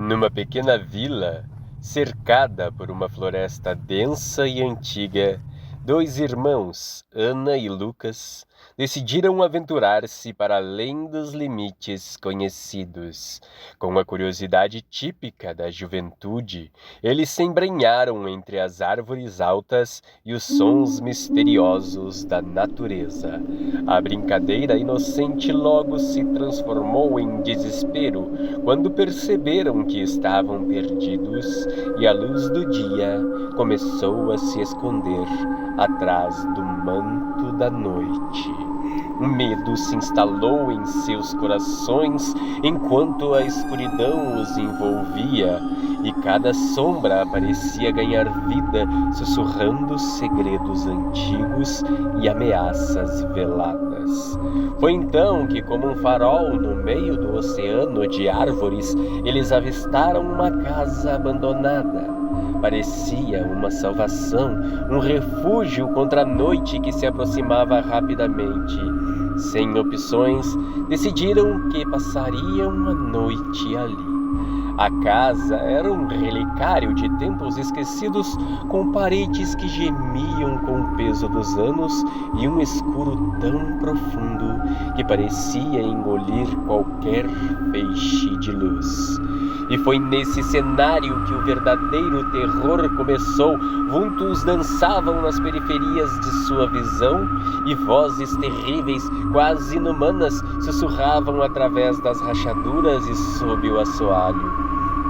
Numa pequena vila, cercada por uma floresta densa e antiga, dois irmãos, Ana e Lucas, decidiram aventurar-se para além dos limites conhecidos. Com a curiosidade típica da juventude, eles se embrenharam entre as árvores altas e os sons misteriosos da natureza. A brincadeira inocente logo se transformou em desespero quando perceberam que estavam perdidos e a luz do dia começou a se esconder atrás do manto da noite. O medo se instalou em seus corações enquanto a escuridão os envolvia e cada sombra parecia ganhar vida, sussurrando segredos antigos e ameaças veladas. Foi então que, como um farol no meio do oceano de árvores, eles avistaram uma casa abandonada. Parecia uma salvação, um refúgio contra a noite que se aproximava rapidamente. Sem opções, decidiram que passariam a noite ali. A casa era um relicário de tempos esquecidos, com paredes que gemiam com o peso dos anos e um escuro tão profundo que parecia engolir qualquer feixe de luz. E foi nesse cenário que o verdadeiro terror começou. Vultos dançavam nas periferias de sua visão e vozes terríveis, quase inumanas, sussurravam através das rachaduras e sob o assoalho.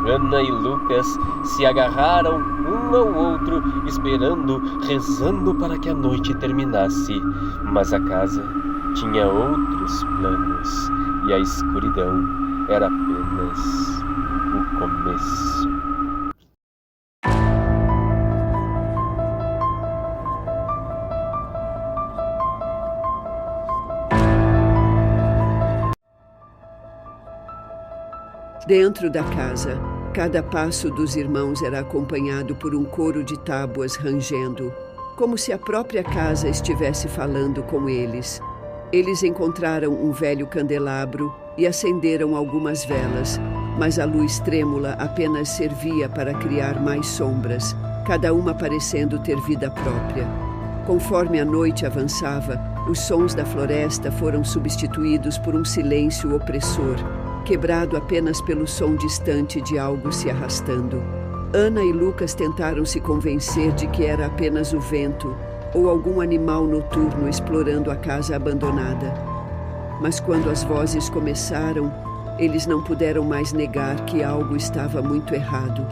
Ana e Lucas se agarraram um ao outro, esperando, rezando para que a noite terminasse. Mas a casa tinha outros planos e a escuridão era apenas o começo. Dentro da casa, cada passo dos irmãos era acompanhado por um coro de tábuas rangendo, como se a própria casa estivesse falando com eles. Eles encontraram um velho candelabro e acenderam algumas velas, mas a luz trêmula apenas servia para criar mais sombras, cada uma parecendo ter vida própria. Conforme a noite avançava, os sons da floresta foram substituídos por um silêncio opressor, quebrado apenas pelo som distante de algo se arrastando. Ana e Lucas tentaram se convencer de que era apenas o vento ou algum animal noturno explorando a casa abandonada. Mas quando as vozes começaram, eles não puderam mais negar que algo estava muito errado.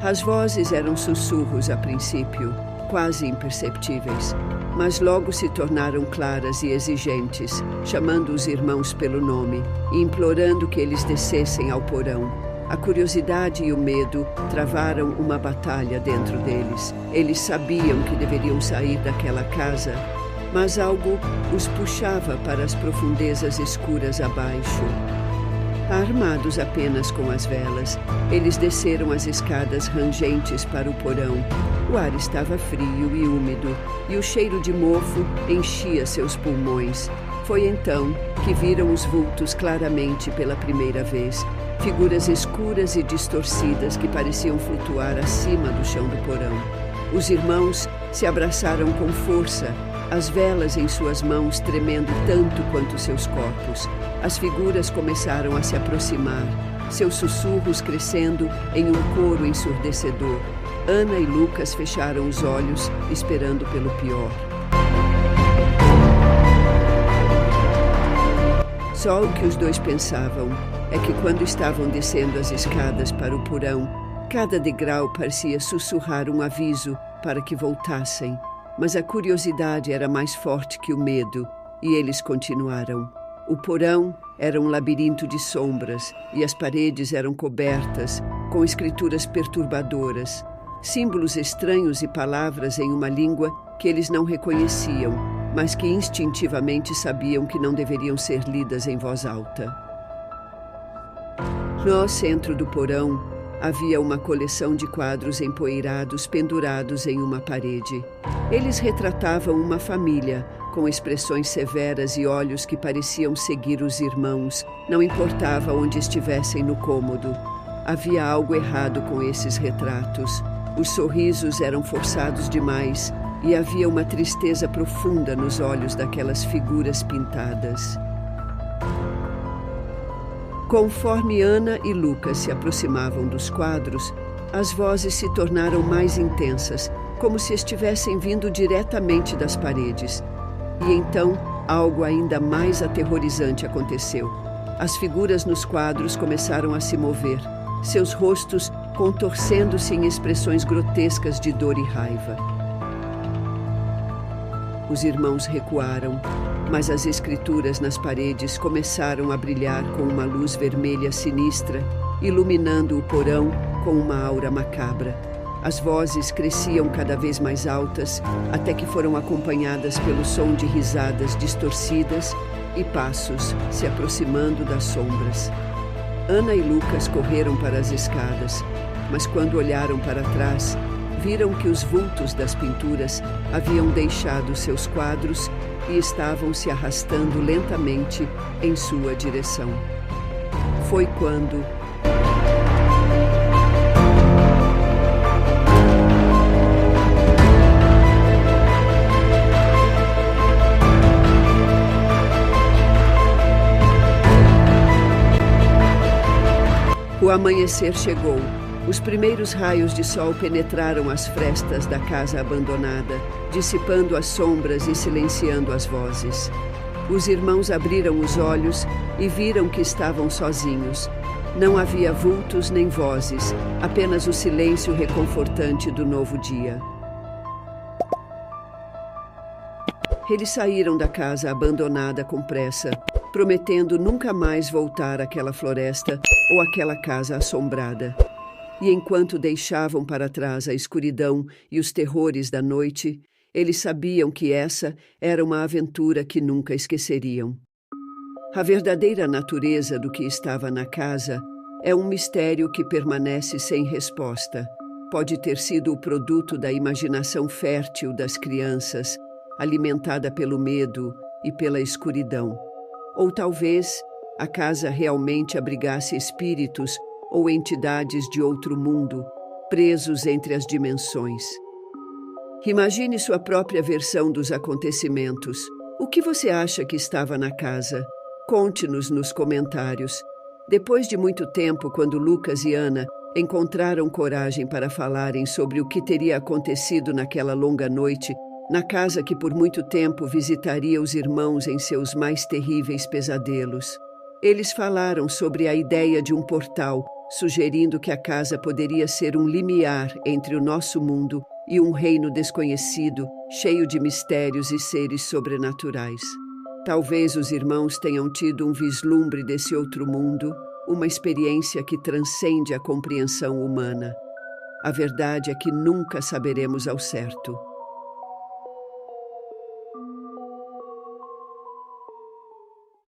As vozes eram sussurros a princípio, quase imperceptíveis, mas logo se tornaram claras e exigentes, chamando os irmãos pelo nome e implorando que eles descessem ao porão. A curiosidade e o medo travaram uma batalha dentro deles. Eles sabiam que deveriam sair daquela casa, mas algo os puxava para as profundezas escuras abaixo. Armados apenas com as velas, eles desceram as escadas rangentes para o porão. O ar estava frio e úmido, e o cheiro de mofo enchia seus pulmões. Foi então que viram os vultos claramente pela primeira vez. Figuras escuras e distorcidas que pareciam flutuar acima do chão do porão. Os irmãos se abraçaram com força, as velas em suas mãos tremendo tanto quanto seus corpos. As figuras começaram a se aproximar, seus sussurros crescendo em um coro ensurdecedor. Ana e Lucas fecharam os olhos, esperando pelo pior. Só o que os dois pensavam é que quando estavam descendo as escadas para o porão, cada degrau parecia sussurrar um aviso para que voltassem. Mas a curiosidade era mais forte que o medo, e eles continuaram. O porão era um labirinto de sombras, e as paredes eram cobertas com escrituras perturbadoras, símbolos estranhos e palavras em uma língua que eles não reconheciam, mas que instintivamente sabiam que não deveriam ser lidas em voz alta. No centro do porão, havia uma coleção de quadros empoeirados pendurados em uma parede. Eles retratavam uma família, com expressões severas e olhos que pareciam seguir os irmãos, não importava onde estivessem no cômodo. Havia algo errado com esses retratos. Os sorrisos eram forçados demais e havia uma tristeza profunda nos olhos daquelas figuras pintadas. Conforme Ana e Lucas se aproximavam dos quadros, as vozes se tornaram mais intensas, como se estivessem vindo diretamente das paredes. E então, algo ainda mais aterrorizante aconteceu. As figuras nos quadros começaram a se mover, seus rostos contorcendo-se em expressões grotescas de dor e raiva. Os irmãos recuaram, mas as escrituras nas paredes começaram a brilhar com uma luz vermelha sinistra, iluminando o porão com uma aura macabra. As vozes cresciam cada vez mais altas, até que foram acompanhadas pelo som de risadas distorcidas e passos se aproximando das sombras. Ana e Lucas correram para as escadas, mas quando olharam para trás, viram que os vultos das pinturas haviam deixado seus quadros e estavam se arrastando lentamente em sua direção. Foi quando o amanhecer chegou. Os primeiros raios de sol penetraram as frestas da casa abandonada, dissipando as sombras e silenciando as vozes. Os irmãos abriram os olhos e viram que estavam sozinhos. Não havia vultos nem vozes, apenas o silêncio reconfortante do novo dia. Eles saíram da casa abandonada com pressa, prometendo nunca mais voltar àquela floresta ou àquela casa assombrada. E enquanto deixavam para trás a escuridão e os terrores da noite, eles sabiam que essa era uma aventura que nunca esqueceriam. A verdadeira natureza do que estava na casa é um mistério que permanece sem resposta. Pode ter sido o produto da imaginação fértil das crianças, alimentada pelo medo e pela escuridão. Ou talvez a casa realmente abrigasse espíritos ou entidades de outro mundo, presos entre as dimensões. Imagine sua própria versão dos acontecimentos. O que você acha que estava na casa? Conte-nos nos comentários. Depois de muito tempo, quando Lucas e Ana encontraram coragem para falarem sobre o que teria acontecido naquela longa noite, na casa que por muito tempo visitaria os irmãos em seus mais terríveis pesadelos. Eles falaram sobre a ideia de um portal, sugerindo que a casa poderia ser um limiar entre o nosso mundo e um reino desconhecido, cheio de mistérios e seres sobrenaturais. Talvez os irmãos tenham tido um vislumbre desse outro mundo, uma experiência que transcende a compreensão humana. A verdade é que nunca saberemos ao certo.